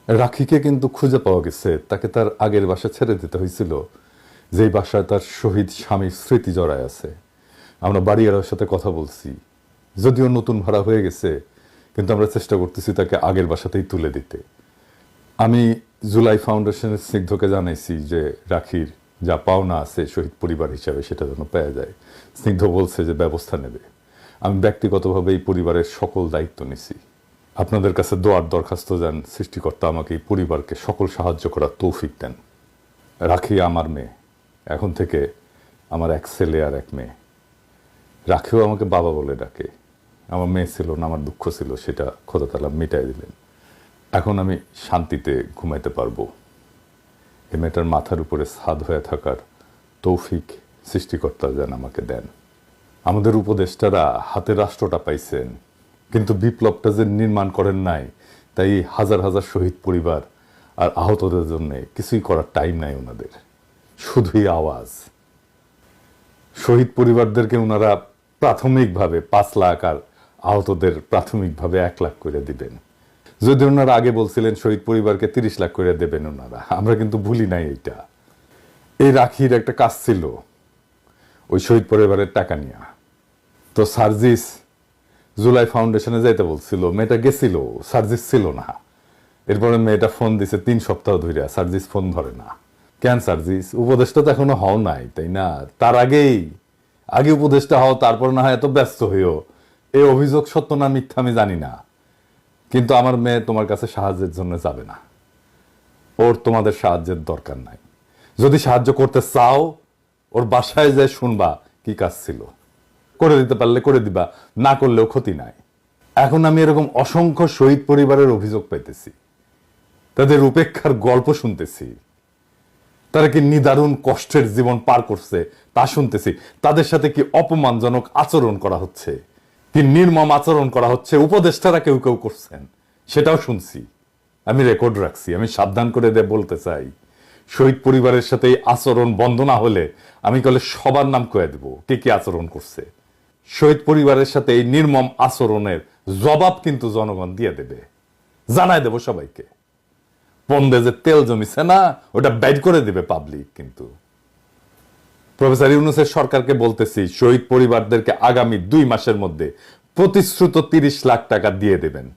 রাখিকে কিন্তু খুঁজে পাওয়া গেছে, তাকে তার আগের বাসা ছেড়ে দিতে হয়েছিল, যেই বাসায় তার শহীদ স্বামীর স্মৃতি জড়ায় আছে। আমরা বাড়িওয়ালার সাথে কথা বলছি, যদিও নতুন ভাড়া হয়ে গেছে, কিন্তু আমরা চেষ্টা করতেছি তাকে আগের বাসাতেই তুলে দিতে। আমি জুলাই ফাউন্ডেশনের স্নিগ্ধকে জানাইছি যে রাখির যা পাওনা আছে শহীদ পরিবার হিসাবে সেটা যেন পাওয়া যায়। স্নিগ্ধ বলছে যে ব্যবস্থা নেবে। আমি ব্যক্তিগতভাবে এই পরিবারের সকল দায়িত্ব নিছি। আপনাদের কাছে দোয়ার দরখাস্ত যান, সৃষ্টিকর্তা আমাকে এই পরিবারকে সকল সাহায্য করার তৌফিক দেন। রাখি আমার মেয়ে, এখন থেকে আমার এক ছেলে আর এক মেয়ে। রাখিও আমাকে বাবা বলে ডাকে। আমার মেয়ে ছিল না, আমার দুঃখ ছিল, সেটা খোদা তাআলা মিটাই দিলেন। এখন আমি শান্তিতে ঘুমাইতে পারবো। এই মেয়েটার মাথার উপরে ছাদ হয়ে থাকার তৌফিক সৃষ্টিকর্তা যেন আমাকে দেন। আমাদের উপদেষ্টারা হাতে রাষ্ট্রটা পাইছেন, কিন্তু বিপ্লবটা যে নির্মাণ করেন নাই, তাই হাজার হাজার শহীদ পরিবার আর আহতদের জন্য কিছুই করার টাইম নাই ওনাদের। শুধুই আওয়াজ। শহীদ পরিবারদেরকে ওনারা প্রাথমিকভাবে 5 লাখ আর আহতদের প্রাথমিকভাবে 1 লাখ করে দিবেন। যদি ওনারা আগে বলছিলেন শহীদ পরিবারকে 30 লাখ করে দেবেন ওনারা, আমরা কিন্তু ভুলি নাই এইটা। এই রাখির একটা কাজ ছিল ওই শহীদ পরিবারের টাকা নিয়ে। তো সার্জিস জুলাই ফাউন্ডেশনে যাইতে বলছিল, মেয়েটা গেছিল, সার্জিস ছিল না। এরপরে মেয়েটা ফোন দিছে 3 সপ্তাহ ধরে, সার্জিস ফোন ধরে না। কেন সার্জিস? উপদেষ্টা তো এখনো হও নাই, তাই না? তার আগে উপদেষ্টা হও, তারপর না হয় এত ব্যস্ত হইও। এই অভিযোগ সত্য না মিথ্যা আমি জানি না, কিন্তু আমার মেয়ে তোমার কাছে সাহায্যের জন্য যাবে না। ওর তোমাদের সাহায্যের দরকার নাই। যদি সাহায্য করতে চাও, ওর বাসায় যায় শুনবা কি কাজ ছিল। করে দিতে পারলে করে দিবা, না করলেও ক্ষতি নাই। এখন আমি এরকম অসংখ্য শহীদ পরিবারের অভিযোগ পাইতেছি, তাদের উপেক্ষার গল্প শুনতেছি, তারা কি নিদারুণ কষ্টের জীবন পার করছে তা শুনতেছি। তাদের সাথে কি অপমানজনক আচরণ করা হচ্ছে, কি নির্মম আচরণ করা হচ্ছে, উপদেষ্টারা কেউ কেউ করছেন, সেটাও শুনছি। আমি রেকর্ড রাখছি। আমি সাবধান করে বলতে চাই, শহীদ পরিবারের সাথে এই আচরণ বন্ধ না হলে আমি কলে সবার নাম কয়ে দেব কে কি আচরণ করছে। শহীদ পরিবারের সাথে এই নির্মম আচরণের জবাব কিন্তু জনগণ দিয়ে দেবে, জানায় দেব সবাইকে। পন্দে যে তেল জমিছে না, ওটা বাইর করে দিবে পাবলিক। কিন্তু প্রফেসর ইউনূসের সরকারকে বলতেছি, শহীদ পরিবারদেরকে আগামী 2 মাসের মধ্যে প্রতিশ্রুত 30 লাখ টাকা দিয়ে দেবেন।